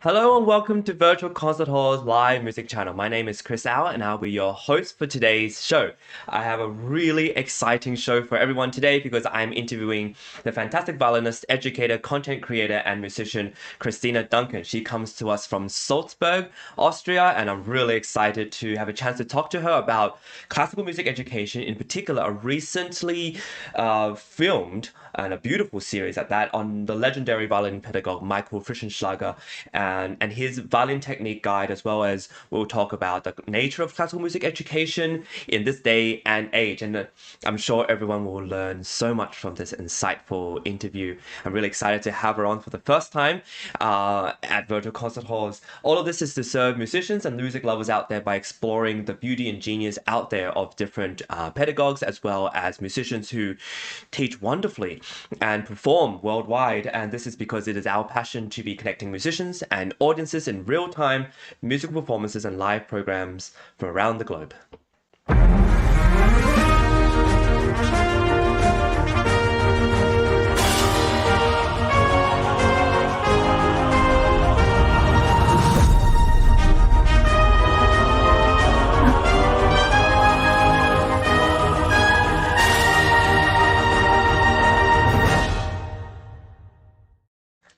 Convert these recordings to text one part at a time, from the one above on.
Hello and welcome to Virtual Concert Hall's live music channel. My name is Chris Au and I'll be your host for today's show. I have a really exciting show for everyone today because I'm interviewing the fantastic violinist, educator, content creator, and musician Christina Duncan. She comes to us from Salzburg, Austria, and I'm really excited to have a chance to talk to her about classical music education, in particular a recently filmed and a beautiful series at that on the legendary violin pedagogue Michael Frischenschlager and his Violin Technique guide, as well as we'll talk about the nature of classical music education in this day and age. And I'm sure everyone will learn so much from this insightful interview. I'm really excited to have her on for the first time at Virtual Concert Halls. All of this is to serve musicians and music lovers out there by exploring the beauty and genius out there of different pedagogues, as well as musicians who teach wonderfully and perform worldwide. And this is because it is our passion to be connecting musicians and audiences in real-time musical performances and live programs from around the globe.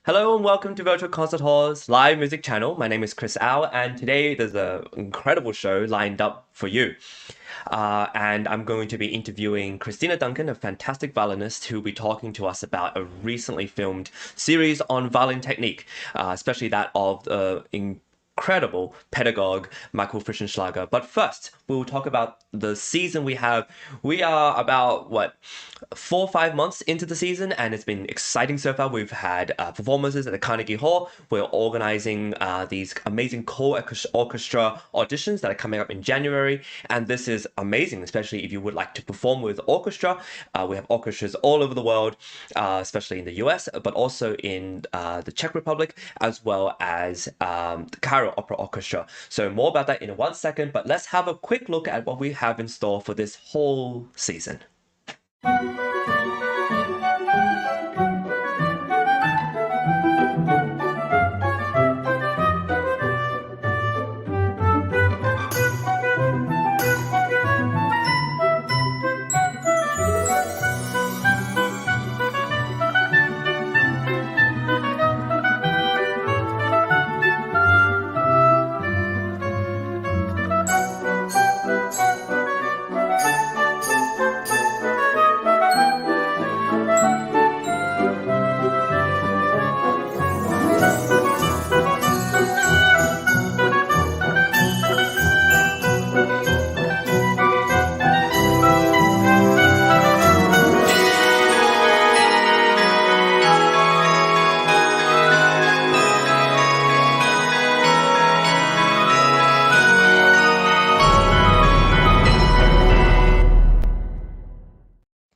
Hello and welcome to Virtual Concert Hall's live music channel. My name is Chris Au, and today there's an incredible show lined up for you. And I'm going to be interviewing Christina Duncan, a fantastic violinist who will be talking to us about a recently filmed series on violin technique, especially that of the incredible pedagogue Michael Frischenschlager. But first, we'll talk about the season we have. We are about, 4 or 5 months into the season, and it's been exciting so far. We've had performances at the Carnegie Hall. We're organizing these amazing orchestra auditions that are coming up in January, and this is amazing, especially if you would like to perform with orchestra. We have orchestras all over the world, especially in the US, but also in the Czech Republic, as well as the Cairo Opera Orchestra. So more about that in 1 second, but let's have a quick look at what we have in store for this whole season.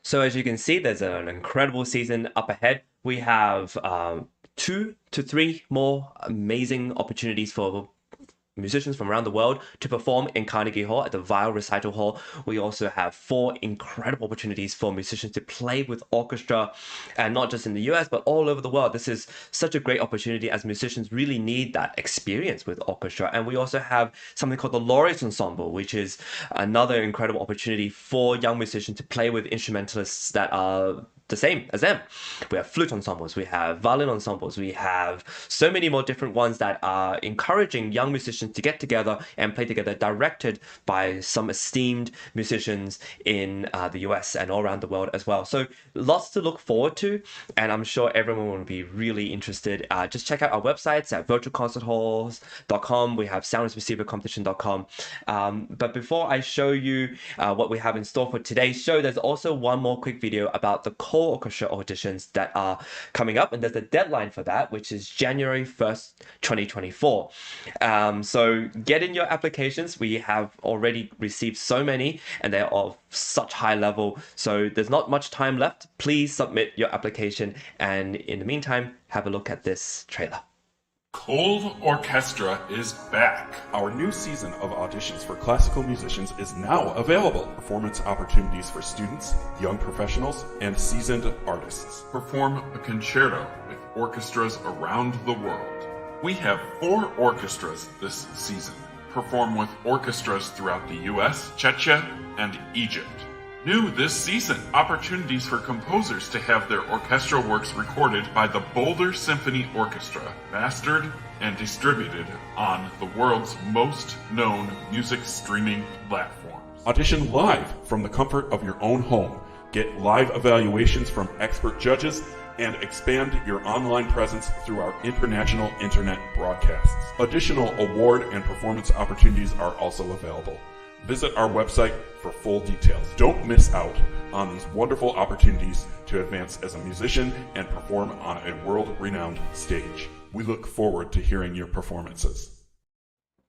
So as you can see, there's an incredible season up ahead. We have 2 to 3 more amazing opportunities for musicians from around the world to perform in Carnegie Hall at the Viol Recital Hall. We also have 4 incredible opportunities for musicians to play with orchestra, and not just in the US, but all over the world. This is such a great opportunity as musicians really need that experience with orchestra. And we also have something called the Laureate Ensemble, which is another incredible opportunity for young musicians to play with instrumentalists that are the same as them. We have flute ensembles, we have violin ensembles, we have so many more different ones that are encouraging young musicians to get together and play together, directed by some esteemed musicians in the US and all around the world as well. So lots to look forward to, and I'm sure everyone will be really interested. Just check out our websites at virtualconcerthalls.com. We have soundespressivocompetition.com. But before I show you what we have in store for today's show, there's also one more quick video about the orchestra auditions that are coming up, and there's a deadline for that, which is January 1st, 2024. So get in your applications. We have already received so many, and they're of such high level, so there's not much time left. Please submit your application, and in the meantime, have a look at this trailer. Cold Orchestra is back. Our new season of auditions for classical musicians is now available. Performance opportunities for students, young professionals, and seasoned artists. Perform a concerto with orchestras around the world. We have 4 orchestras this season, perform with orchestras throughout the US, Czechia, and Egypt. New this season, opportunities for composers to have their orchestral works recorded by the Boulder Symphony Orchestra, mastered and distributed on the world's most known music streaming platforms. Audition live from the comfort of your own home. Get live evaluations from expert judges and expand your online presence through our international internet broadcasts. Additional award and performance opportunities are also available. Visit our website for full details. Don't miss out on these wonderful opportunities to advance as a musician and perform on a world-renowned stage. We look forward to hearing your performances.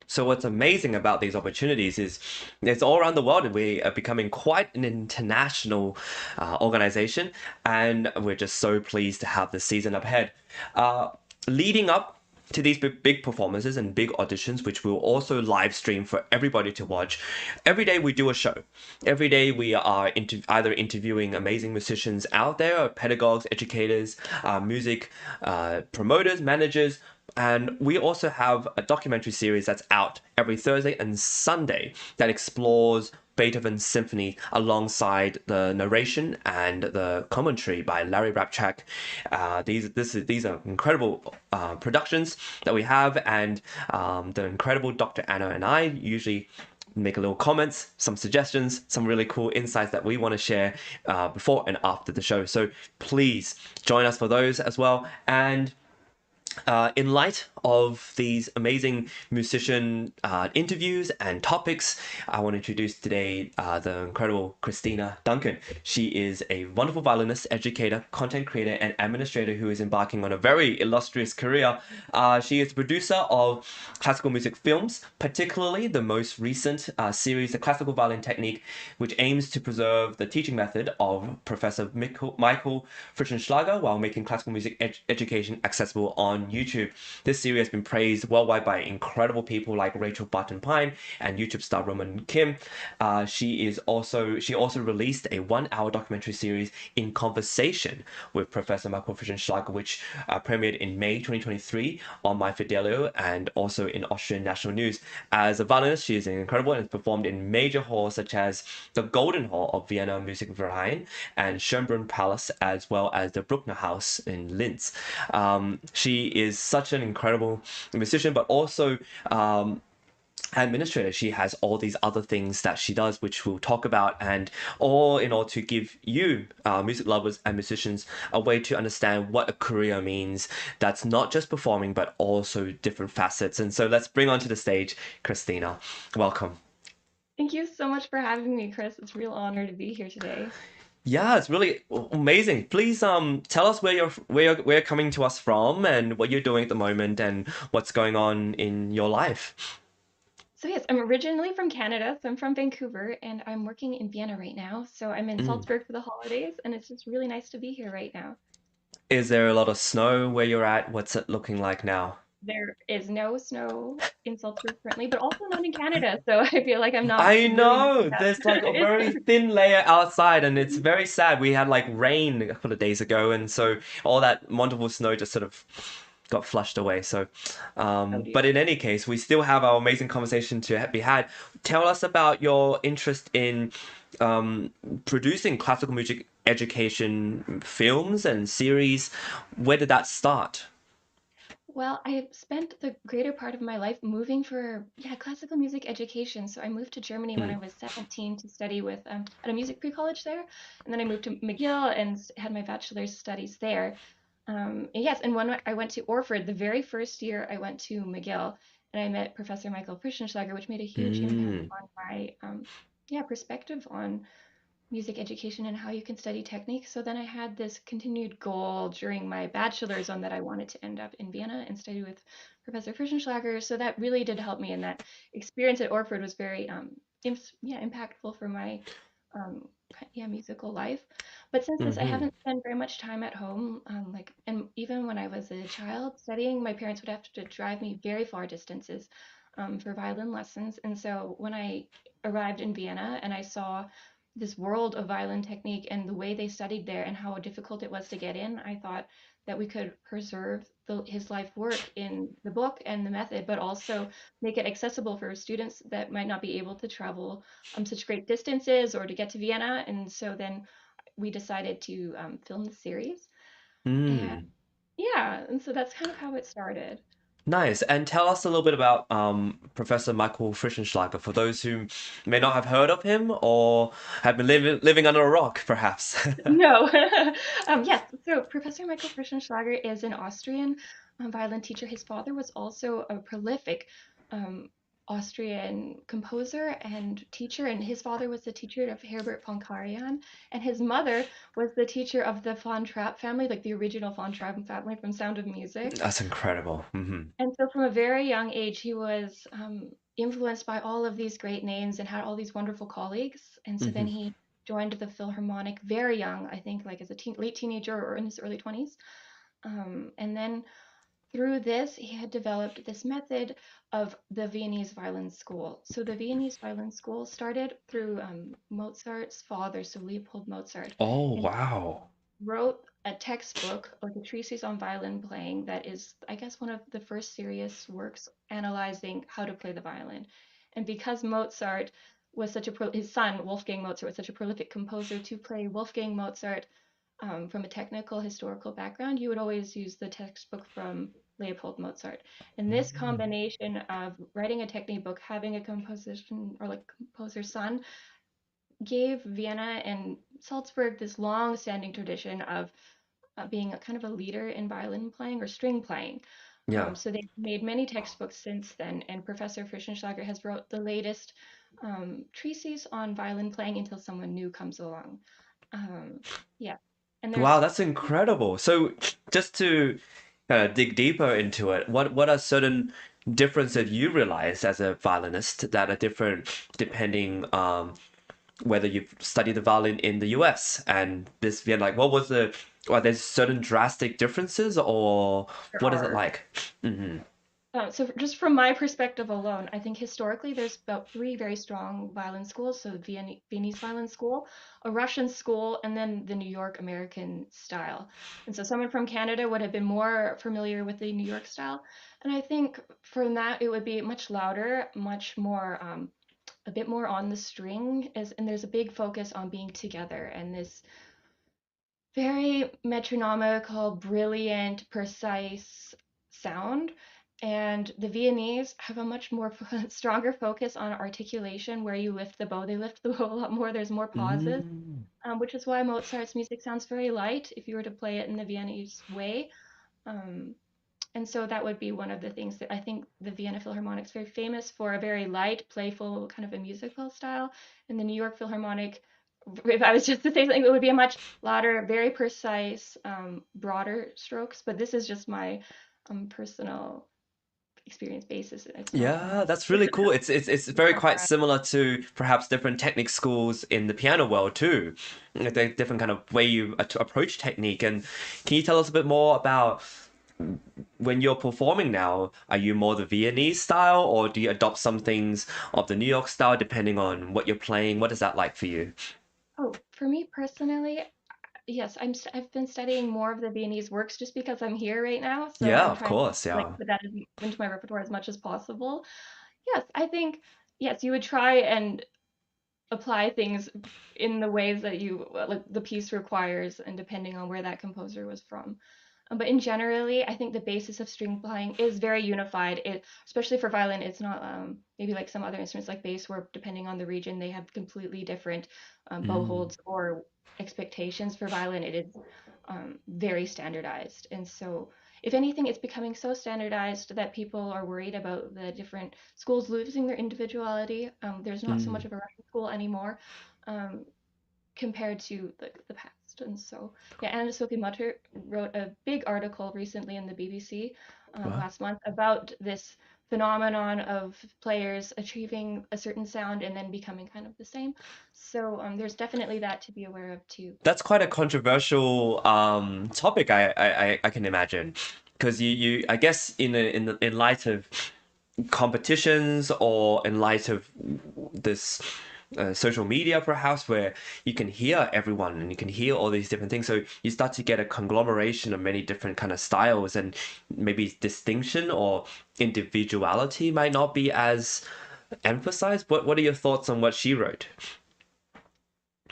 So what's amazing about these opportunities is it's all around the world, and we are becoming quite an international organization, and we're just so pleased to have this season up ahead. Leading up to these big performances and big auditions, which we'll also live stream for everybody to watch. Every day we do a show. Every day we are either interviewing amazing musicians out there, or pedagogues, educators, music promoters, managers, and we also have a documentary series that's out every Thursday and Sunday that explores Beethoven's symphony alongside the narration and the commentary by Larry Rapchak. These are incredible productions that we have, and the incredible Dr. Anna and I usually make a little comments, some suggestions, some really cool insights that we want to share before and after the show. So please join us for those as well. And in light of these amazing musician interviews and topics, I want to introduce today the incredible Christina Duncan. She is a wonderful violinist, educator, content creator, and administrator who is embarking on a very illustrious career. She is the producer of classical music films, particularly the most recent series, The Classical Violin Technique, which aims to preserve the teaching method of Professor Michael Frischenschlager while making classical music education accessible on YouTube. This series has been praised worldwide by incredible people like Rachel Barton-Pine and YouTube star Roman Kim. She also released a 1-hour documentary series in conversation with Professor Michael Frischenschlager, which premiered in May 2023 on My Fidelio and also in Austrian National News. As a violinist, she is incredible and has performed in major halls such as the Golden Hall of Vienna Musikverein and Schönbrunn Palace, as well as the Bruckner House in Linz. She is such an incredible musician, but also administrator. She has all these other things that she does, which we'll talk about, and all in order to give you, music lovers and musicians, a way to understand what a career means that's not just performing, but also different facets. And so let's bring onto the stage Christina. Welcome. Thank you so much for having me, Chris. It's a real honor to be here today. Yeah, it's really amazing. Please tell us where you're coming to us from and what you're doing at the moment and what's going on in your life. So yes, I'm originally from Canada, so I'm from Vancouver, and I'm working in Vienna right now. So I'm in Mm. Salzburg for the holidays, and it's just really nice to be here right now. Is there a lot of snow where you're at? What's it looking like now? There is no snow in Salzburg currently, but also not in Canada, so I feel like I'm not I really know missing that. there's like a very It's- thin layer outside, and it's very sad. We had like rain a couple of days ago, and so all that wonderful snow just sort of got flushed away. So, oh but dear. in any case, we still have our amazing conversation to be had. Tell us about your interest in um, producing classical music education films and series. Where did that start? Well, I spent the greater part of my life moving for, yeah, classical music education. So I moved to Germany when Hmm. I was 17 to study with at a music pre-college there, and then I moved to McGill and had my bachelor's studies there. And yes, and when I went to Orford, the very first year I went to McGill, and I met Professor Michael Frischenschlager, which made a huge impact Mm. on my yeah, perspective on music education and how you can study technique. So then I had this continued goal during my bachelor's on that I wanted to end up in Vienna and study with Professor Frischenschlager. So that really did help me, and that experience at Orford was very yeah, impactful for my um, yeah, musical life. But since this, I Hmm. haven't spent very much time at home. Like, and even when I was a child studying, my parents would have to drive me very far distances for violin lessons. And so when I arrived in Vienna and I saw this world of violin technique and the way they studied there and how difficult it was to get in, I thought that we could preserve his life work in the book and the method, but also make it accessible for students that might not be able to travel such great distances or to get to Vienna. And so then we decided to film the series. And Mm. yeah, and so that's kind of how it started. Nice. And tell us a little bit about Professor Michael Frischenschlager for those who may not have heard of him or have been living under a rock, perhaps. No. Yes, so Professor Michael Frischenschlager is an Austrian violin teacher. His father was also a prolific um, Austrian composer and teacher, and his father was the teacher of Herbert von Karajan, and his mother was the teacher of the von Trapp family, like the original von Trapp family from Sound of Music. That's incredible. And so from a very young age, he was influenced by all of these great names and had all these wonderful colleagues. And so then Hmm. he joined the Philharmonic very young, I think like as a late teenager or in his early 20s. And then through this, he had developed this method of the Viennese Violin School. So the Viennese Violin School started through Mozart's father, so Leopold Mozart. Oh, And wow. wrote a textbook, like a treatise on violin playing, that is, I guess, one of the first serious works analyzing how to play the violin. And because Mozart was such a his son Wolfgang Mozart was such a prolific composer, to play Wolfgang Mozart from a technical historical background, you would always use the textbook from Leopold Mozart. And this combination of writing a technique book, having a composition or like composer's son, gave Vienna and Salzburg this long-standing tradition of being a kind of a leader in violin playing or string playing. Yeah. So they've made many textbooks since then, and Professor Frischenschlager has wrote the latest treatise on violin playing until someone new comes along. Um, yeah, and Wow, there's that's incredible. So just to dig deeper into it, what are certain differences you realize as a violinist that are different depending whether you've studied the violin in the US and this Vienna, like what was the are there certain drastic differences or there what is it are. like? Hmm. So just from my perspective alone, I think historically there's about three very strong violin schools. So Viennese Violin School, a Russian school, and then the New York American style. And so someone from Canada would have been more familiar with the New York style. And I think from that it would be much louder, much more, a bit more on the string, and there's a big focus on being together and this very metronomical, brilliant, precise sound. And the Viennese have a much more stronger focus on articulation, where you lift the bow. They lift the bow a lot more. There's more pauses, Mm. which is why Mozart's music sounds very light if you were to play it in the Viennese way. Um, and so that would be one of the things that I think the Vienna Philharmonic is very famous for, a very light, playful kind of a musical style. And the New York Philharmonic, if I was just to say something, it would be a much louder, very precise, broader strokes. But this is just my personal experience basis. It's not Yeah, that's really cool. It's very quite similar to perhaps different technique schools in the piano world too. The different kind of way you approach technique. And can you tell us a bit more about when you're performing now? Are you more the Viennese style, or do you adopt some things of the New York style depending on what you're playing? What is that like for you? Oh, for me personally, yes, I've been studying more of the Viennese works just because I'm here right now, so Yeah, I'm of trying to course. like Yeah. put that into my repertoire as much as possible. Yes, I think yes, you would try and apply things in the ways that you like the piece requires, and depending on where that composer was from. But in generally, I think the basis of string playing is very unified. Especially for violin, it's not maybe like some other instruments like bass, where depending on the region, they have completely different bow Mm. holds or expectations. For violin, it is very standardized. And so, if anything, it's becoming so standardized that people are worried about the different schools losing their individuality. There's not so much Mm. of a Russian school anymore. Um, Compared to the past. And so, yeah, Anna Sophie Mutter wrote a big article recently in the BBC Wow. last month about this phenomenon of players achieving a certain sound and then becoming kind of the same. So there's definitely that to be aware of too. That's quite a controversial topic. I can imagine because you I guess in light of competitions or in light of this social media perhaps, where you can hear everyone and you can hear all these different things, so you start to get a conglomeration of many different kind of styles, and maybe distinction or individuality might not be as emphasized. What are your thoughts on what she wrote?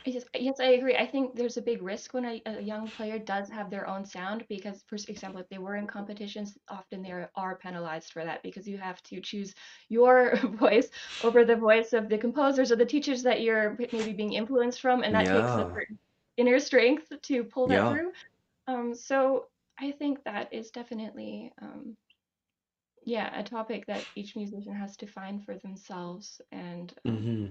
Yes, I agree. I think there's a big risk when a young player does have their own sound because, for example, if they were in competitions, often they are penalized for that because you have to choose your voice over the voice of the composers or the teachers that you're maybe being influenced from, and that takes a Yeah, certain inner strength to pull that yeah. through. So I think that is definitely, yeah, a topic that each musician has to find for themselves and Hmm.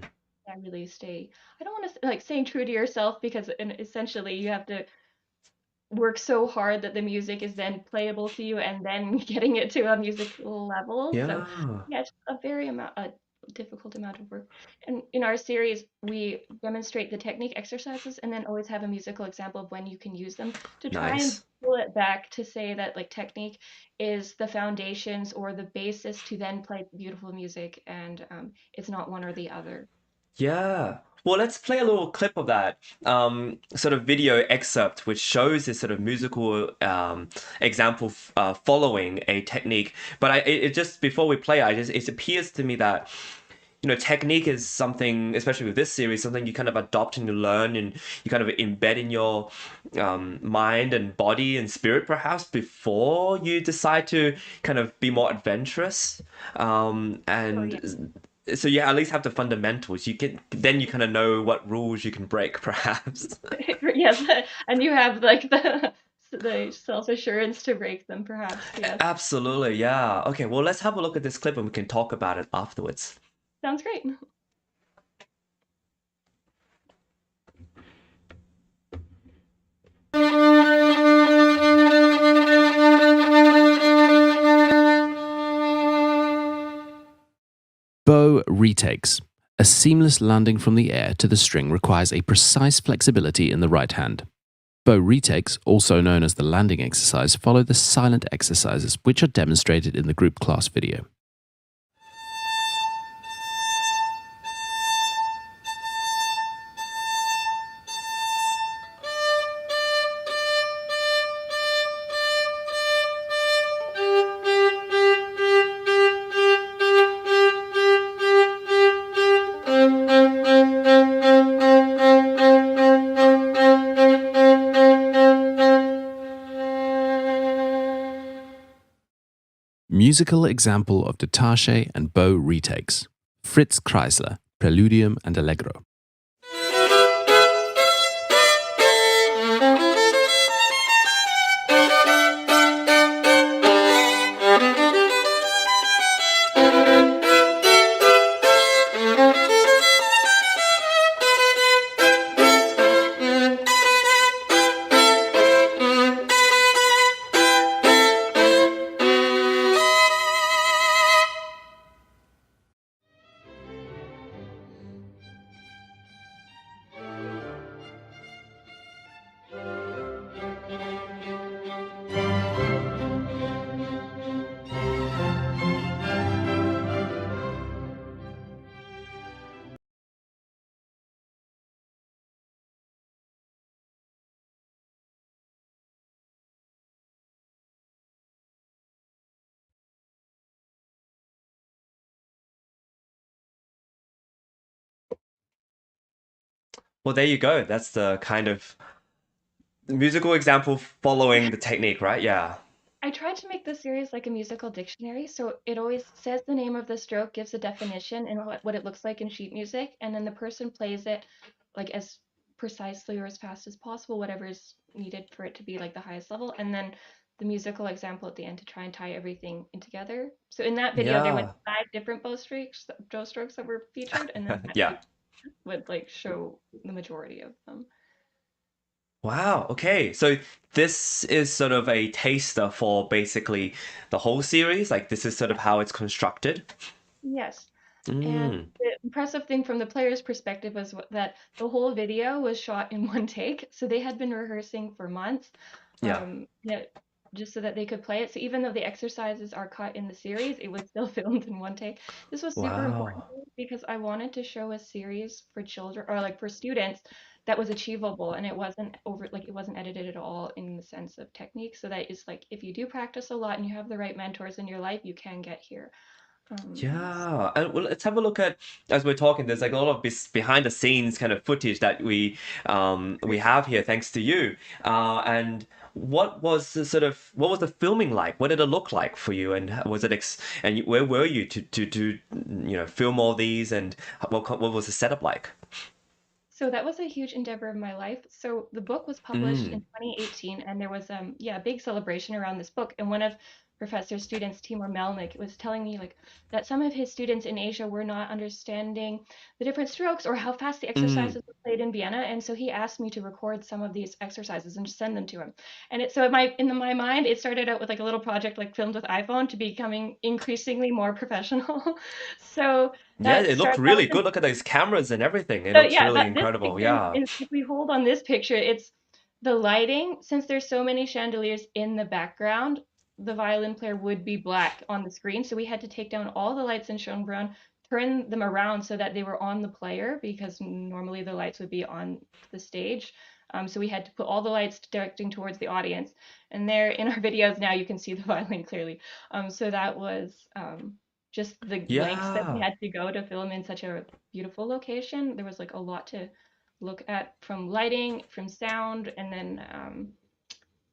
yeah, really stay. I don't want to like staying true to yourself because essentially you have to work so hard that the music is then playable to you and then getting it to a musical level. So Yeah. yeah, it's a difficult amount of work. And in our series, we demonstrate the technique exercises and then always have a musical example of when you can use them to try and Nice. pull it back to say that like technique is the foundations or the basis to then play beautiful music and it's not one or the other. Yeah. Well, let's play a little clip of that sort of video excerpt, which shows this sort of musical example following a technique. But it just before we play, it appears to me that technique is something, especially with this series, something you kind of adopt and you learn and you kind of embed in your mind and body and spirit, perhaps before you decide to kind of be more adventurous. Oh yeah. And so you at least have the fundamentals. You can then you kind of know what rules you can break, perhaps. Yes, and you have like the self-assurance to break them, perhaps. Yes. Absolutely, yeah. Okay, well, let's have a look at this clip and we can talk about it afterwards. Sounds great. Bow retakes. A seamless landing from the air to the string requires a precise flexibility in the right hand. Bow retakes, also known as the landing exercise, follow the silent exercises which are demonstrated in the group class video. Musical example of detache and bow retakes. Fritz Kreisler, Preludium and Allegro. Well, there you go. That's the kind of musical example following the technique, right? Yeah. I tried to make this series like a musical dictionary, so it always says the name of the stroke, gives a definition and what it looks like in sheet music, and then the person plays it like as precisely or as fast as possible, whatever is needed for it to be like the highest level, and then the musical example at the end to try and tie everything in together. So in that video, there were Yeah. 5 different bow strokes that were featured, and then that Yeah. video would like show the majority of them. Wow. Okay. So this is sort of a taster for basically the whole series. Like this is sort of how it's constructed. Yes. And Mm. the impressive thing from the player's perspective was that the whole video was shot in one take. So they had been rehearsing for months. Yeah. Yeah, just so that they could play it. So even though the exercises are cut in the series, it was still filmed in one take. This was super important Wow. to me because I wanted to show a series for children or like for students that was achievable and it wasn't over like it wasn't edited at all in the sense of technique. So that is like if you do practice a lot and you have the right mentors in your life, you can get here. Yes. Yeah, and well, let's have a look at as we're talking. There's like a lot of behind the scenes kind of footage that we have here, thanks to you. And what was the filming like? What did it look like for you? And was it where were you to film all these? And what was the setup like? So that was a huge endeavor of my life. So the book was published in Mm, 2018, and there was a big celebration around this book. And one of Professor students, Timur Melnik, was telling me like that some of his students in Asia were not understanding the different strokes or how fast the mm. exercises were played in Vienna. And so he asked me to record some of these exercises and just send them to him. And it so in my mind, it started out with like a little project like filmed with iPhone to becoming increasingly more professional. So Yeah, that it looked started out really with good. Look at those cameras and everything. It so looks yeah, really that this incredible. picture Yeah. is if we hold on this picture, it's the lighting. Since there's so many chandeliers in the background, the violin player would be black on the screen. So we had to take down all the lights in Schönbrunn, turn them around so that they were on the player because normally the lights would be on the stage. So we had to put all the lights directing towards the audience. And there in our videos now you can see the violin clearly. So that was just the lengths that we Yeah. had to go to film in such a beautiful location. There was like a lot to look at from lighting, from sound, and then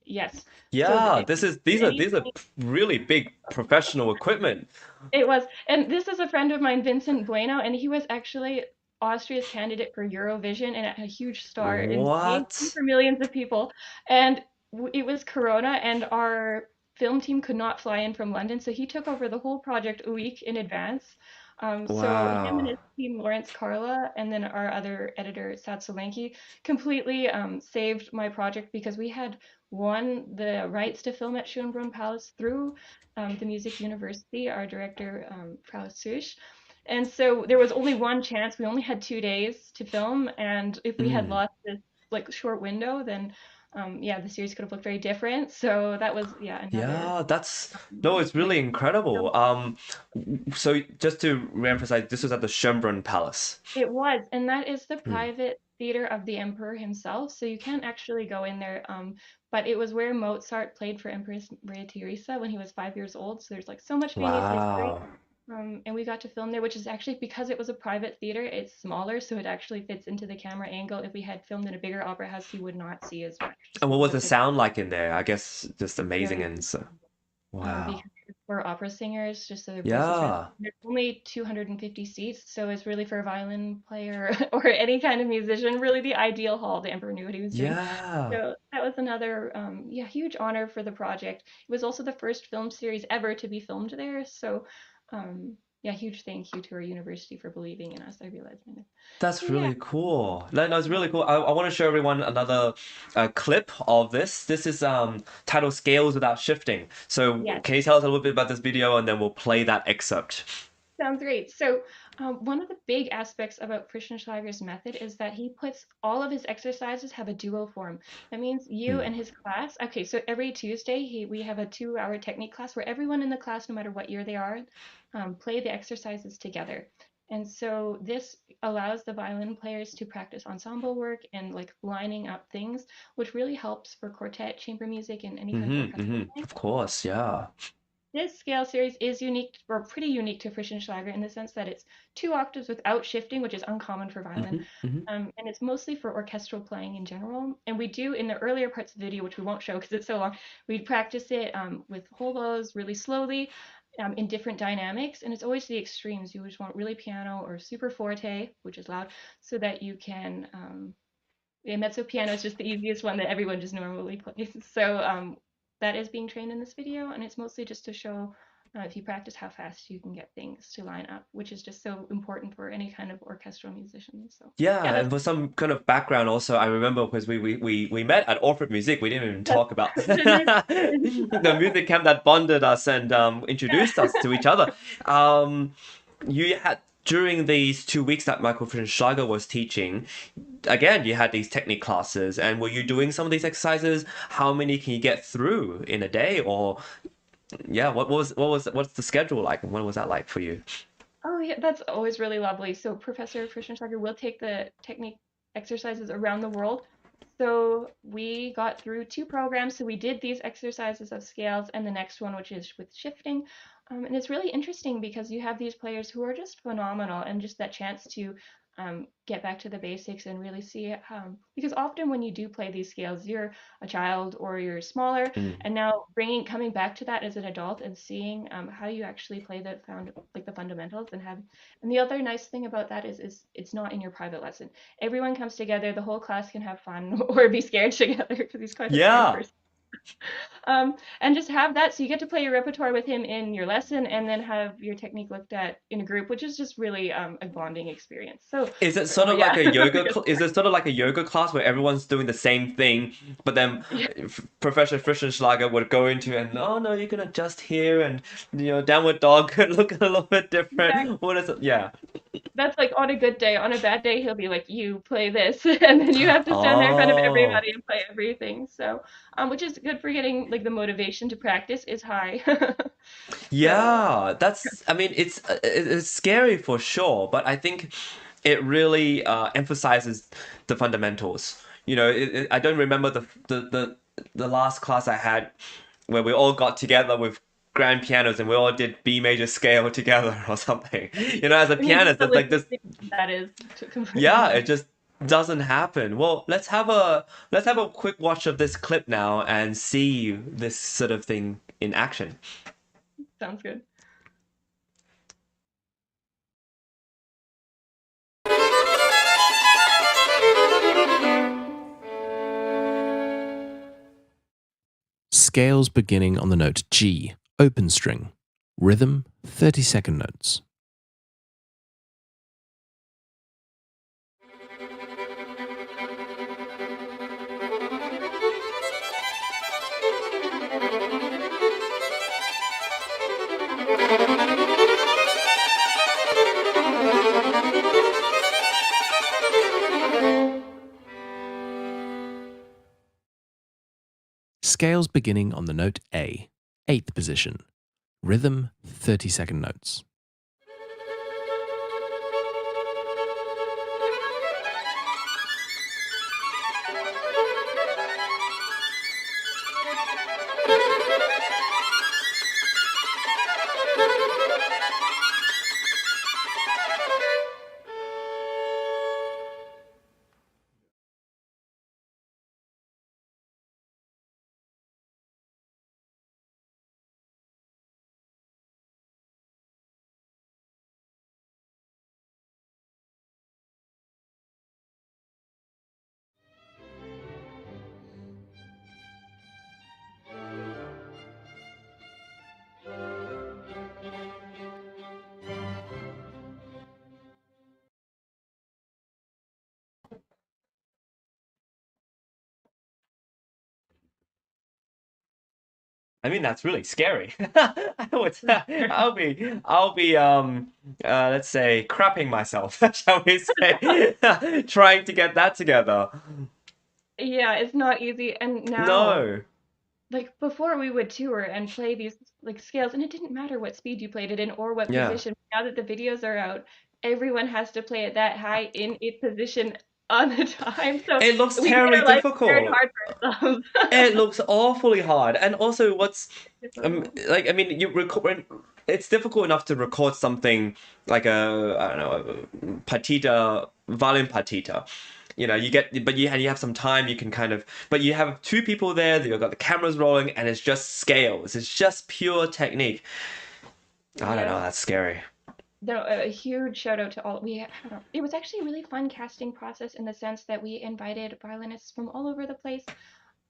yes. So Yeah, these are anything really big professional equipment. it was, and this is a friend of mine, Vincent Bueno, and he was actually Austria's candidate for Eurovision and a huge star in Spain, What? for millions of people. And it was Corona, and our film team could not fly in from London, so he took over the whole project a week in advance. So him and Wow. his team, Lawrence Carla, and then our other editor, Sat Solanki, completely saved my project because we had won the rights to film at Schönbrunn Palace through the Music University, our director, Frau Sush. And so there was only one chance. We only had 2 days to film, and if we had Mm. lost this like short window, then yeah, the series could have looked very different. So that was another. Yeah, no, it's Like really incredible. So just to reemphasize, this was at the Schönbrunn Palace. it was, and that is the Mm. private theater of the emperor himself. So you can't actually go in there. But it was where Mozart played for Empress Maria Theresa when he was 5 years old. So there's like so much Viennese history. Wow. And we got to film there, which is actually because it was a private theater, it's smaller, so it actually fits into the camera angle. If we had filmed in a bigger opera house, you would not see as much, just And what because was of the the sound like in there? I guess just amazing very and so. because Wow. we're opera singers, just so their voices really. Yeah. There's only 250 seats, so it's really for a violin player or any kind of musician, really the ideal hall. The emperor knew what he was doing. Yeah. So that was another, huge honor for the project. It was also the first film series ever to be filmed there. So, yeah, huge thank you to our university for believing in us. I realized, That's yeah, really cool. No, it's really cool. I want to show everyone another clip of this. This is titled Scales Without Shifting. So yes. can you tell us a little bit about this video and then we'll play that excerpt? Sounds great. So, one of the big aspects about Frischenschlager's method is that he puts all of his exercises have a duo form. That means you Mm. and his class. Okay, so every Tuesday we have a 2-hour technique class where everyone in the class, no matter what year they are, play the exercises together. And so this allows the violin players to practice ensemble work and like lining up things, which really helps for quartet, chamber music, and any kind of orchestral playing. Of course, yeah. This scale series is unique, or pretty unique to Frischenschlager in the sense that it's 2 octaves without shifting, which is uncommon for violin. And it's mostly for orchestral playing in general. And we do, in the earlier parts of the video, which we won't show because it's so long, we practice it with whole bows really slowly in different dynamics. And it's always the extremes. You just want really piano or super forte, which is loud, so that you can yeah, mezzo piano is just the easiest one that everyone just normally plays. So that is being trained in this video, and it's mostly just to show if you practice how fast you can get things to line up, which is just so important for any kind of orchestral musician. So yeah, Yeah, that's and for some kind of background also, I remember because we met at Orford Music. We didn't even that's talk about didn't the music camp that bonded us and introduced us to each other. You had during these 2 weeks that Michael Frischenschlager was teaching, again, you had these technique classes, and were you doing some of these exercises? How many can you get through in a day? Or yeah, what's the schedule like? What was that like for you? Oh yeah, that's always really lovely. So Professor Frischenschlager will take the technique exercises around the world. So we got through two programs. So we did these exercises of scales and the next one, which is with shifting. And it's really interesting because you have these players who are just phenomenal and just that chance to get back to the basics and really see because often when you do play these scales, you're a child or you're smaller, Mm. and now bringing coming back to that as an adult and seeing how you actually play the fundamentals and the other nice thing about that is it's not in your private lesson. Everyone comes together, the whole class can have fun or be scared together because he's quite a scary Yeah. person. And just have that so you get to play your repertoire with him in your lesson and then have your technique looked at in a group, which is just really a bonding experience. So Is it sort of like yeah. a is it sort of like a yoga class where everyone's doing the same thing, but then Yeah, Professor Frischenschlager would go into and oh no, you can adjust here and downward dog could look a little bit exactly. different. What is it? Yeah. That's like on a good day. On a bad day, he'll be like, "You play this," and then you have to stand there in front of Oh. everybody and play everything. So, which is good for getting like the motivation to practice is high. So, Yeah, I mean, it's scary for sure, but I think it really emphasizes the fundamentals. I don't remember the last class I had where we all got together with grand pianos and we all did B major scale together or something. As a I mean, just pianist, the it's like this, logistics of that is completely yeah, it nuts. just doesn't happen. Well, let's have a quick watch of this clip now and see this sort of thing in action. Sounds good. Scales beginning on the note G, open string. Rhythm, 30-second notes. Scales beginning on the note A, 8th position. Rhythm, 30-second notes. I mean, that's really scary. I'll be let's say crapping myself, shall we say, trying to get that together. Yeah, it's not easy. And now, No. like before, we would tour and play these like scales, and it didn't matter what speed you played it in or what Yeah. position. Now that the videos are out, everyone has to play it that high in its position on the time. So It looks we made terribly our life very difficult. hard for ourselves. It looks awfully hard. And also what's Difficult. like I mean you record it's difficult enough to record something like a I don't know a partita violin partita. You get but you have some time you can kind of but you have two people there, you've got the cameras rolling and it's just scales. It's just pure technique. I don't know, Yes. that's scary. No, a huge shout out to all. It was actually a really fun casting process in the sense that we invited violinists from all over the place.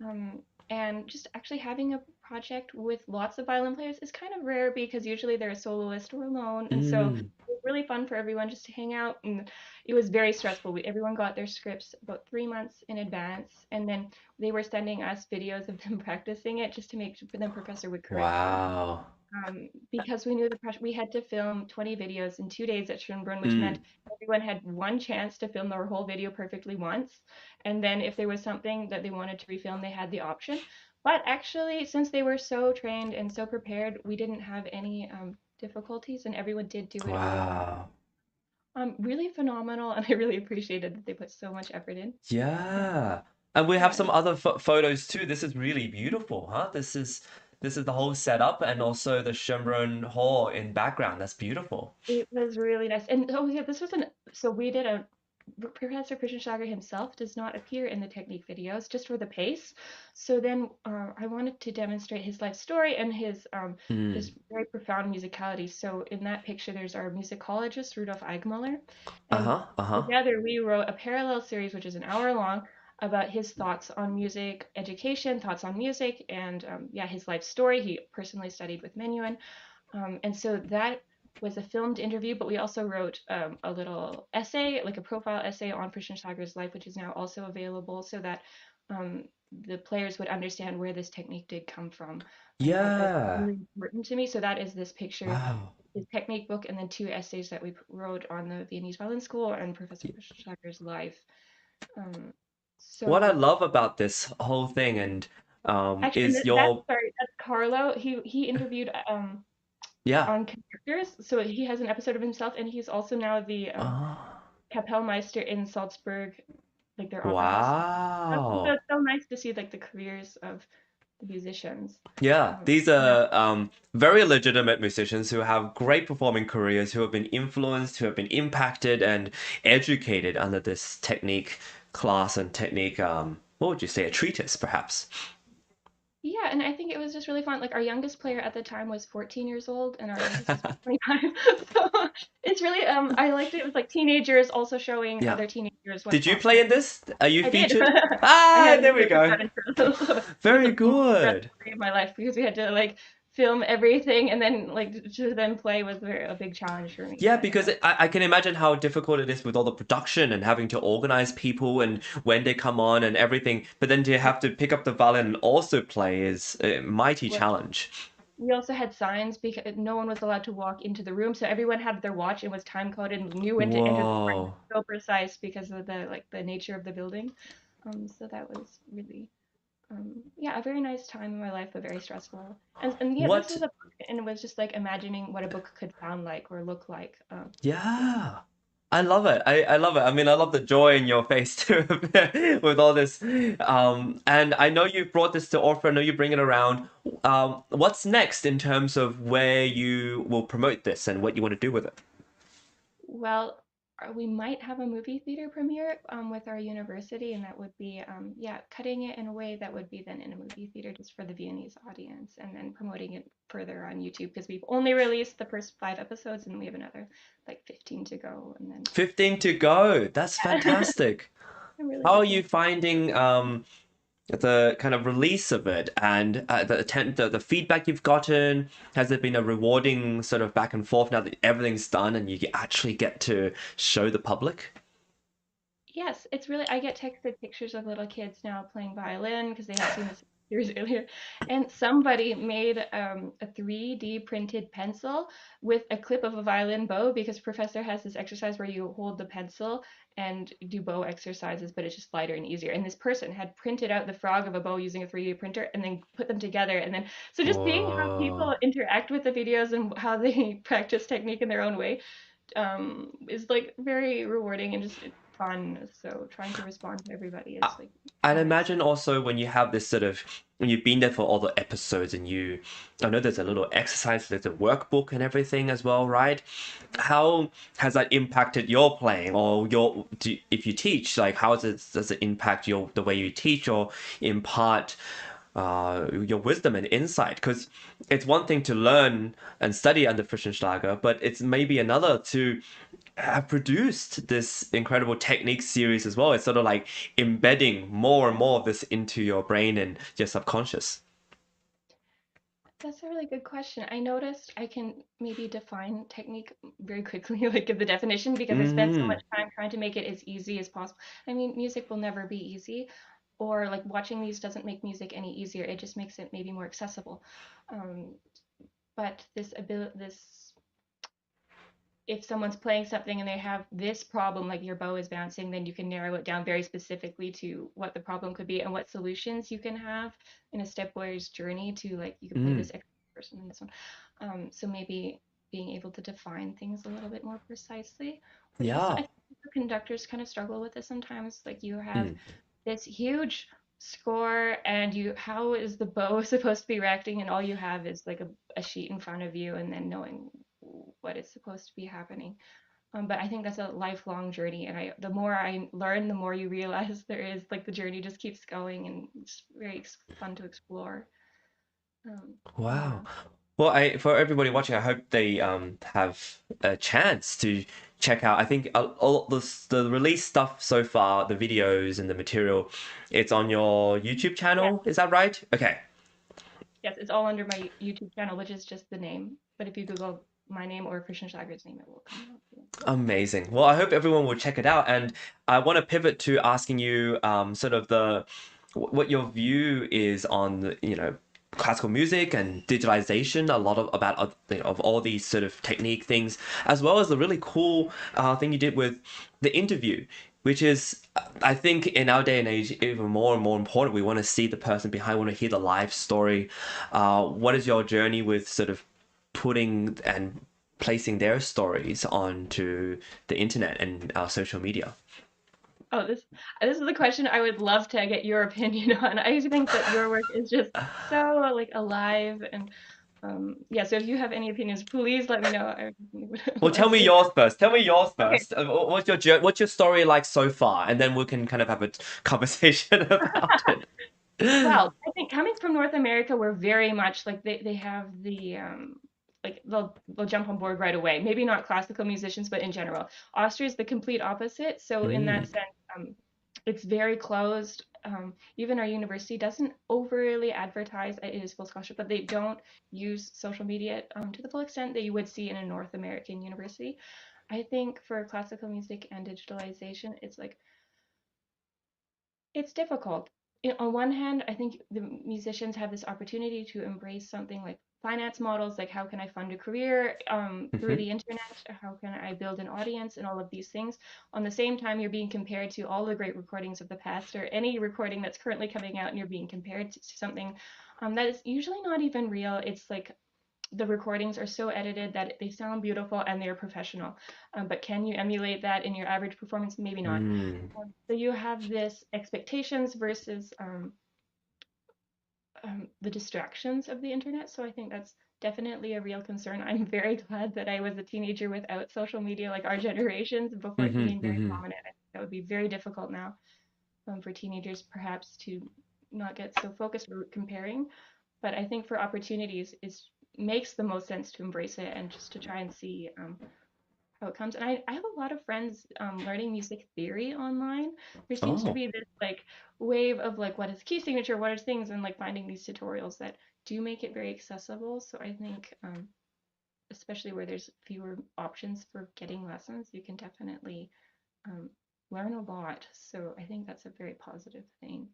Um, and just actually having a project with lots of violin players is kind of rare because usually they're a soloist or alone. And so it Mm. was really fun for everyone just to hang out. And it was very stressful. Everyone got their scripts about 3 months in advance. And then they were sending us videos of them practicing it just to make sure the professor would correct them. Wow. because we knew the pressure. We had to film 20 videos in 2 days at Schönbrunn, which meant Mm. everyone had one chance to film their whole video perfectly once. And then if there was something that they wanted to refilm, they had the option. But actually, since they were so trained and so prepared, we didn't have any difficulties, and everyone did do it really well. Wow. Really phenomenal, and I really appreciated that they put so much effort in. And Yeah. And we have yeah, some other photos too. This is really beautiful, huh? This is the whole setup and also the Schönbrunn Hall in background. That's beautiful. it was really nice. And oh yeah, this was an so we did a Professor Frischenschlager himself does not appear in the technique videos just for the pace. So then I wanted to demonstrate his life story and his Mm. just very profound musicality. So in that picture, there's our musicologist Rudolf Eigmuller, and Uh-huh. Uh-huh. together we wrote a parallel series, which is an hour long, about his thoughts on music education, thoughts on music, and yeah, his life story. He personally studied with Menuhin, and so that was a filmed interview, but we also wrote a little essay, like a profile essay on Frischenschlager's life, which is now also available so that um, the players would understand where this technique did come from. That was Yeah. really important to me. So that is this picture, Wow. his technique book, and then two essays that we wrote on the Viennese Violin School and Professor Frischenschlager's life. Um, What I so love about this whole thing and actually, and is that's your sorry, that's Carlo. He interviewed yeah. on conductors. So he has an episode of himself, and he's also now the Oh. Kapellmeister in Salzburg, like their opera house. So Wow. it's so nice to see like the careers of the musicians. Yeah, these Yeah. are very legitimate musicians who have great performing careers, who have been influenced, who have been impacted and educated under this technique class and technique. What would you say, a treatise, perhaps? Yeah, and I think it was just really fun. Like our youngest player at the time was 14 years old, and our oldest is 25. So it's really I liked it. It was like teenagers also showing Yeah. other teenagers what's Did you play possible. in this? Are you I did. featured? I Ah, had there we music go. that intro, so it was Very the most good. stressful day of my life because we had to like film everything and then like to then play was a big challenge for me. Yeah, But because I can imagine how difficult it is with all the production and having to organize people and when they come on and everything. But then to have to pick up the violin and also play is a mighty well, challenge. we also had signs because no one was allowed to walk into the room, so everyone had their watch and was time coded and knew when to enter the door. It was Whoa. so precise because of the like the nature of the building. So that was really yeah, a very nice time in my life, but very stressful. And yeah, this What? was a book, and it was just like imagining what a book could sound like or look like. Yeah. Yeah. I love it. I love it. I mean, I love the joy in your face too with all this. And I know you brought this to Orpha. I know you bring it around. What's next in terms of where you will promote this and what you want to do with it? Well, we might have a movie theater premiere with our university, and that would be yeah, cutting it in a way that would be then in a movie theater just for the Viennese audience, and then promoting it further on YouTube because we've only released the first 5 episodes, and we have another like 15 to go, and then 15 to go. That's yeah, fantastic. I'm really How are looking you finding the kind of release of it and the feedback you've gotten? Has there been a rewarding sort of back and forth now that everything's done and you actually get to show the public? Yes, it's really, I get texted pictures of little kids now playing violin because they had seen this years earlier. And somebody made a 3D printed pencil with a clip of a violin bow because Professor has this exercise where you hold the pencil and do bow exercises, but it's just lighter and easier. And this person had printed out the frog of a bow using a 3D printer and then put them together. And then, so just seeing how people Whoa. interact with the videos and how they practice technique in their own way is like very rewarding and just fun. So trying to respond to everybody is like I'd nice. imagine also when you have this sort of when you've been there for all the episodes and I know there's a little exercise, there's a workbook and everything as well, right? How has that impacted your playing or if you teach, like does it impact the way you teach or impart your wisdom and insight? Because it's one thing to learn and study under Frischenschlager, but it's maybe another to have produced this incredible technique series as well. It's sort of like embedding more and more of this into your brain and your subconscious. That's a really good question. I noticed I can maybe define technique very quickly, like give the definition because I spent so Mm. much time trying to make it as easy as possible. I mean, music will never be easy, or like watching these doesn't make music any easier. It just makes it maybe more accessible. Um, but if someone's playing something and they have this problem, like your bow is bouncing, then you can narrow it down very specifically to what the problem could be and what solutions you can have in a stepwise journey to, like, you could play Mm. this extra person and this one. So maybe being able to define things a little bit more precisely would be so. I Yeah. think the conductors kind of struggle with this sometimes. Like, you have Mm. this huge score and how is the bow supposed to be reacting, and all you have is like a sheet in front of you, and then knowing what is supposed to be happening. But I think that's a lifelong journey, and the more I learn, the more you realize there is, like, the journey just keeps going, and it's very fun to explore. Wow. Yeah. Well, for everybody watching, I hope they have a chance to check out. I think all the release stuff so far, the videos and the material, it's on your YouTube Yeah. channel. Is that right? Okay. Yes, it's all under my YouTube channel, which is just the name. But if you Google my name or Frischenschlager's name, it will come out. Yeah. Amazing. Well, I hope everyone will check it out. And I want to pivot to asking you sort of what your view is on classical music and digitalization. A lot of all these sort of technique things, as well as the really cool thing you did with the interview, which is, I think, in our day and age, even more and more important. We want to see the person behind. We want to hear the life story. What is your journey with sort of putting and placing their stories onto the internet and our social media? Oh, this is a question I would love to get your opinion on. I think that your work is just so, like, alive, and yeah. So if you have any opinions, please let me know. I would Well, tell love me to. yours first. Tell me yours Okay. first. What's your story like so far, and then we can kind of have a conversation about it. Well, I think coming from North America, we're very much like they have the like they'll jump on board right away. Maybe not classical musicians, but in general. Austria is the complete opposite. So in that Mm. sense, it's very closed. Even our university doesn't overly advertise it is full scholarship, but they don't use social media to the full extent that you would see in a North American university. I think for classical music and digitalization, it's difficult. On one hand, I think the musicians have this opportunity to embrace something like finance models, like how can I fund a career through Hmm. the internet? How can I build an audience and all of these things? On the same time, you're being compared to all the great recordings of the past or any recording that's currently coming out, and you're being compared to something that is usually not even real. It's like the recordings are so edited that they sound beautiful and they're professional. But can you emulate that in your average performance? Maybe not. Mm. So you have this expectations versus the distractions of the internet. So I think that's definitely a real concern. I'm very glad that I was a teenager without social media like our generations before it Hmm. became very Hmm. prominent. I think that would be very difficult now for teenagers perhaps to not get so focused or comparing. But I think for opportunities, it makes the most sense to embrace it and just to try and see how it comes. And I have a lot of friends learning music theory online. There seems to Oh. be this, like, wave of, like, what is key signature, what are things, and, like, finding these tutorials that do make it very accessible. So I think especially where there's fewer options for getting lessons, you can definitely um, learn a lot. So I think that's a very positive thing.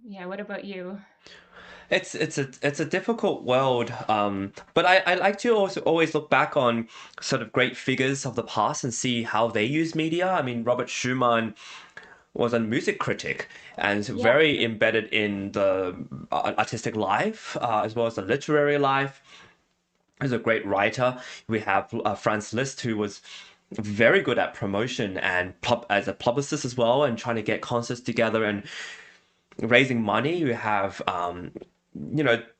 Yeah, what about you? It's a difficult world, but I like to also always look back on sort of great figures of the past and see how they use media. I mean, Robert Schumann was a music critic and Yeah. very embedded in the artistic life as well as the literary life. He's a great writer. We have Franz Liszt, who was very good at promotion and as a publicist as well, and trying to get concerts together and raising money. You have,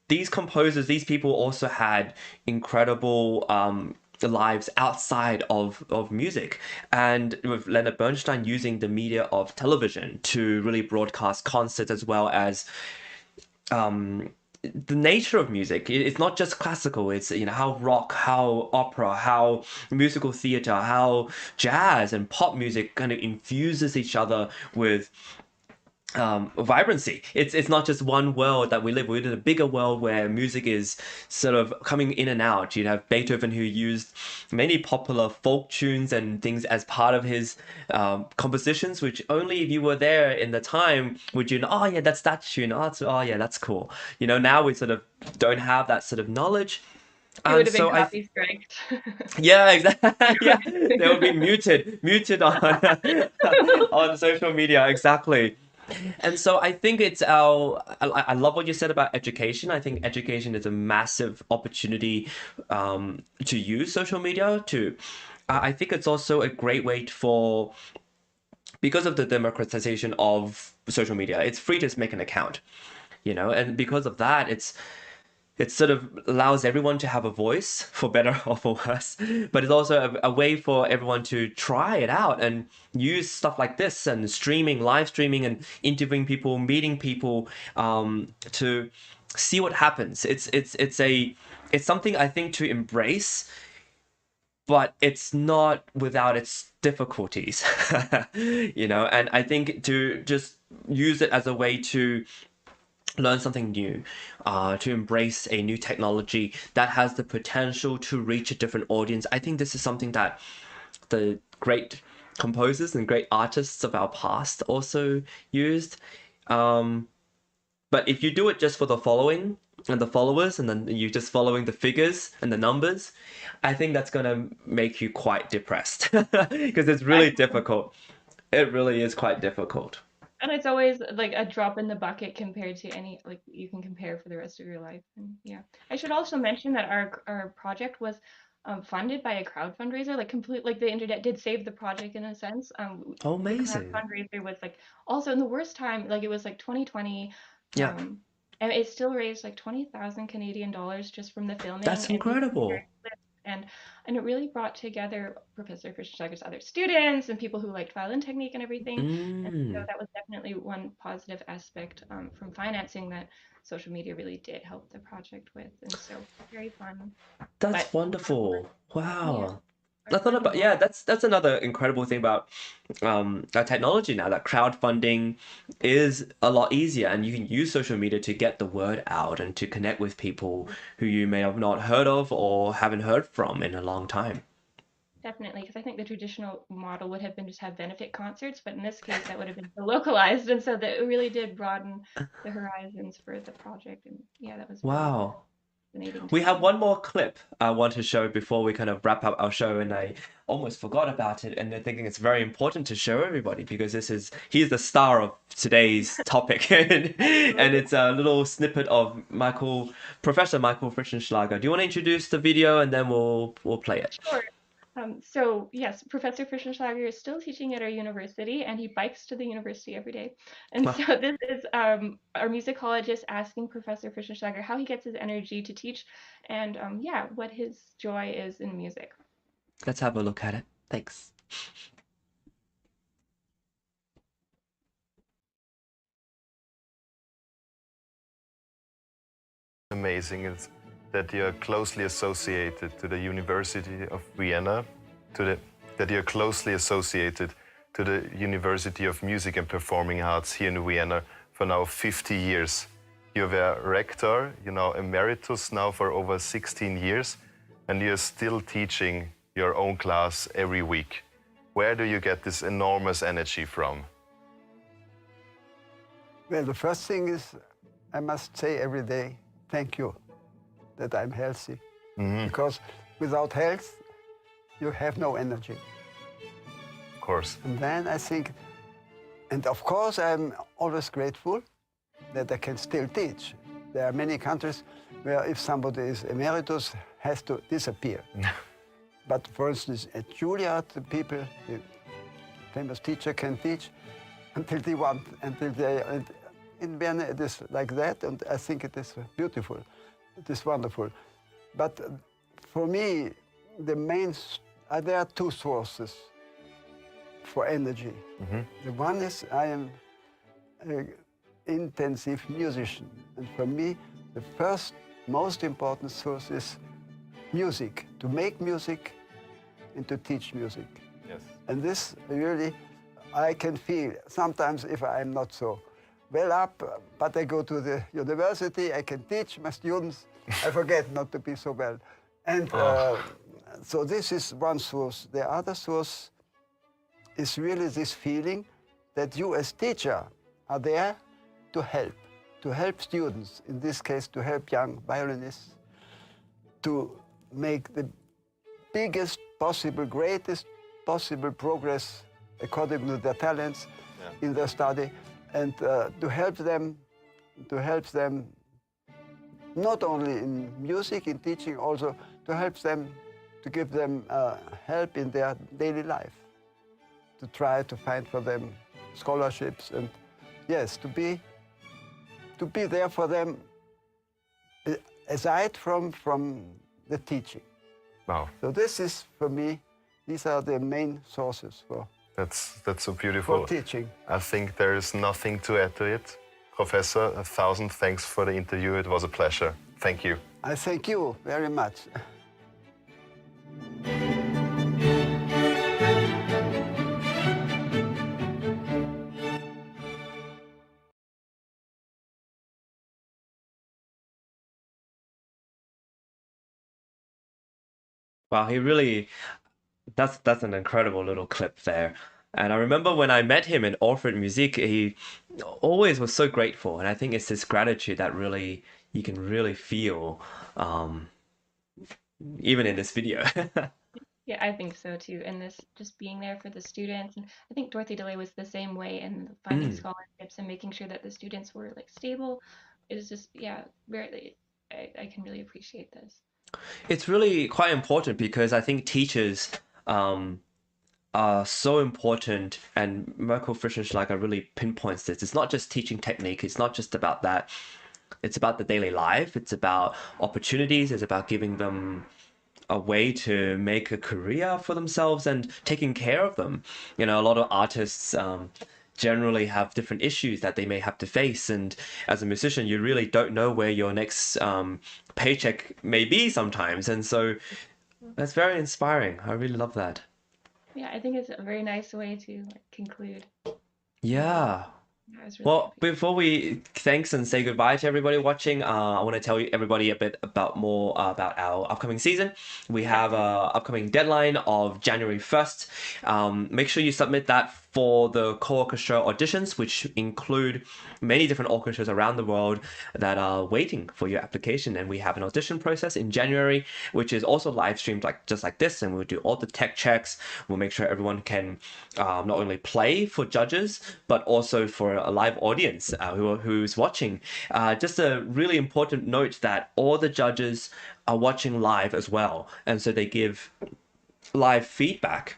these composers, these people also had incredible lives outside of music. And with Leonard Bernstein using the media of television to really broadcast concerts as well as the nature of music. It's not just classical. It's how rock, how opera, how musical theater, how jazz and pop music kind of infuses each other with vibrancy. It's not just one world that we live. We're in a bigger world where music is sort of coming in and out. You'd have Beethoven, who used many popular folk tunes and things as part of his compositions, which only if you were there in the time would you know, oh yeah, that's that tune. Oh, yeah, that's cool. Now we sort of don't have that sort of knowledge. He would have been So I copy striked. Yeah, exactly. Yeah, they will be muted on on social media. Exactly. And so I think it's our. I love what you said about education. I think education is a massive opportunity to use social media to. I think it's also a great way for because of the democratization of social media. It's free to make an account, and because of that, it sort of allows everyone to have a voice, for better or for worse. But it's also a way for everyone to try it out and use stuff like this and streaming, live streaming, and interviewing people, meeting people, to see what happens. It's something I think to embrace, but it's not without its difficulties, And I think to just use it as a way to learn something new, to embrace a new technology that has the potential to reach a different audience. I think this is something that the great composers and great artists of our past also used. But if you do it just for the following and the followers, and then you're just following the figures and the numbers, I think that's going to make you quite depressed because it's really difficult. It really is quite difficult. And it's always like a drop in the bucket compared to any like you can compare for the rest of your life. And yeah, I should also mention that our project was funded by a crowd fundraiser. Like the internet did save the project in a sense. Oh, The crowd amazing. fundraiser was like also in the worst time. Like it was like 2020, Yeah, and it still raised like 20,000 Canadian dollars just from the filming that's and people incredible. sharing clips. And it really brought together Professor Frischenschlager's other students and people who liked violin technique and everything. And so Mm. that was definitely one positive aspect from financing that social media really did help the project with. And so very fun. That's But wonderful. yeah, Wow. our I thought funding about goal. yeah, that's another incredible thing about our technology now that crowdfunding is a lot easier and you can use social media to get the word out and to connect with people who you may have not heard of or haven't heard from in a long time. Definitely, because I think the traditional model would have been just have benefit concerts, but in this case, that would have been so localized, and so that it really did broaden the horizons for the project. And yeah, that was really Wow. fascinating to We have see. one more clip I want to show before we kind of wrap up our show, and I almost forgot about it. And I think it's very important to show everybody because he's the star of today's topic, and Absolutely. it's a little snippet of Professor Michael Frischenschlager. Do you want to introduce the video and then we'll play it? Sure. So yes, Professor Frischenschlager is still teaching at our university, and he bikes to the university every day. And so this is our musicologist asking Professor Frischenschlager how he gets his energy to teach, and yeah, what his joy is in music. Let's have a look at it. Thanks. Amazing is that you're closely associated to the University of Vienna, that you're closely associated to the University of Music and Performing Arts here in Vienna for now 50 years. You were rector, emeritus now for over 16 years, and you're still teaching your own class every week. Where do you get this enormous energy from? Well, the first thing is I must say every day, thank you that I'm healthy. Because without health, you have no energy. Of course. And then I think, and of course, I'm always grateful that I can still teach. There are many countries where if somebody is emeritus, has to disappear. But for instance, at Juilliard, the people, the famous teacher can teach until they want, and in Vienna it is like that, and I think it is beautiful, it is wonderful. But for me, there are two sources for energy. The one is I am an intensive musician, and for me, the first most important source is music, to make music and to teach music. Yes. And this really, I can feel sometimes if I'm not so well up, but I go to the university, I can teach my students, I forget not to be so well. And so this is one source. The other source is really this feeling that you as teacher are there to help students, in this case to help young violinists, to make the biggest possible, greatest possible progress according to their talents in their study, and to help them not only in music, in teaching, also to help them, to give them help in their daily life, to try to find for them scholarships, and yes, to be there for them aside from the teaching. Wow. So this is, for me, these are the main sources for That's so beautiful. teaching. I think there is nothing to add to it. Professor, 1,000 thanks for the interview. It was a pleasure. Thank you. I thank you very much. Wow, he really that's an incredible little clip there. And I remember when I met him in Orford Music, he always was so grateful. And I think it's this gratitude that really you can really feel even in this video. Yeah, I think so too. And this just being there for the students. And I think Dorothy DeLay was the same way in finding scholarships and making sure that the students were like stable. It was just, yeah, very, I can really appreciate this. It's really quite important because I think teachers are so important, and Michael Frischenschlager really pinpoints this. It's not just teaching technique, it's not just about that. It's about the daily life, it's about opportunities, it's about giving them a way to make a career for themselves and taking care of them. You know, a lot of artists generally have different issues that they may have to face, and as a musician, you really don't know where your next paycheck may be sometimes, and so that's very inspiring. I really love that. Yeah, I think it's a very nice way to like, conclude. Yeah. I was really Well, happy. before we thanks and say goodbye to everybody watching, I want to tell you everybody a bit about more about our upcoming season. We have a upcoming deadline of January 1st. Make sure you submit that for the co-orchestra auditions, which include many different orchestras around the world that are waiting for your application. And we have an audition process in January, which is also live streamed just like this. And we'll do all the tech checks. We'll make sure everyone can not only play for judges, but also for a live audience who's watching. Just a really important note that all the judges are watching live as well. And so they give live feedback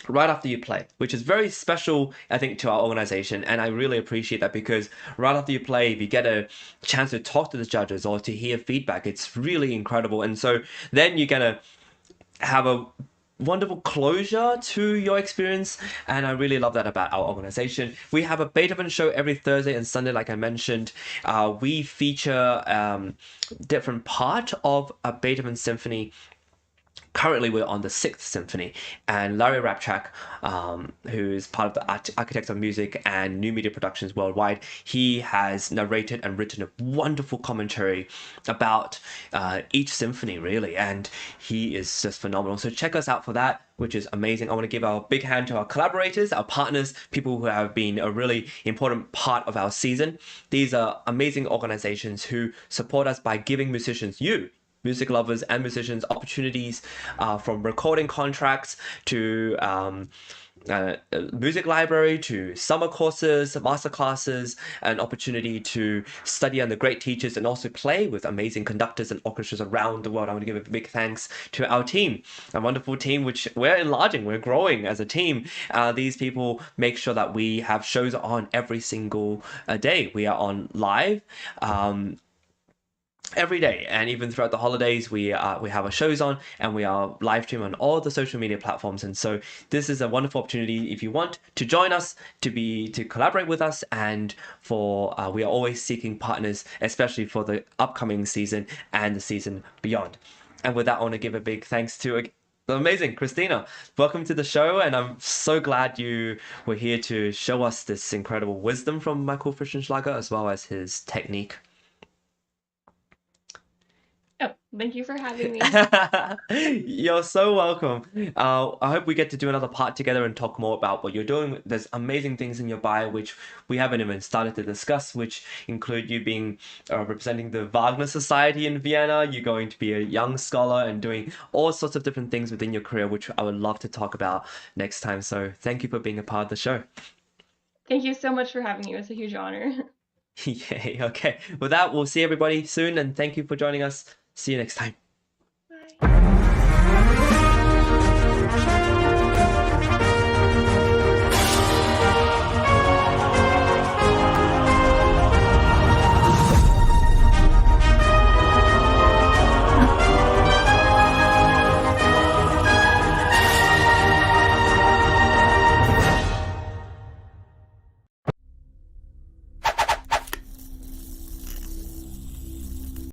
right after you play, which is very special, I think, to our organization. And I really appreciate that because right after you play, if you get a chance to talk to the judges or to hear feedback, it's really incredible. And so then you're going to have a wonderful closure to your experience, and I really love that about our organization. We have a Beethoven show every Thursday and Sunday, like I mentioned. We feature different part of a Beethoven symphony. Currently, we're on the 6th Symphony, and Larry Rapchak, who is part of the Architects of Music and New Media Productions Worldwide, he has narrated and written a wonderful commentary about each symphony, really, and he is just phenomenal. So check us out for that, which is amazing. I want to give a big hand to our collaborators, our partners, people who have been a really important part of our season. These are amazing organizations who support us by giving musicians, music lovers and musicians, opportunities from recording contracts to music library to summer courses, master classes, an opportunity to study under great teachers and also play with amazing conductors and orchestras around the world. I want to give a big thanks to our team, a wonderful team which we're enlarging, we're growing as a team. These people make sure that we have shows on every single day. We are on live every day, and even throughout the holidays we have our shows on, and we are live stream on all the social media platforms. And so this is a wonderful opportunity if you want to join us, to collaborate with us, and for we are always seeking partners, especially for the upcoming season and the season beyond. And with that, I want to give a big thanks to the amazing Christina. Welcome to the show, and I'm so glad you were here to show us this incredible wisdom from Michael Frischenschlager as well as his technique. Oh, thank you for having me. You're so welcome. I hope we get to do another part together and talk more about what you're doing. There's amazing things in your bio which we haven't even started to discuss, which include you being representing the Wagner Society in Vienna. You're going to be a young scholar and doing all sorts of different things within your career, which I would love to talk about next time. So thank you for being a part of the show. Thank you so much for having me. It was a huge honor. Yay. Okay. With that, we'll see everybody soon, and thank you for joining us. See you next time.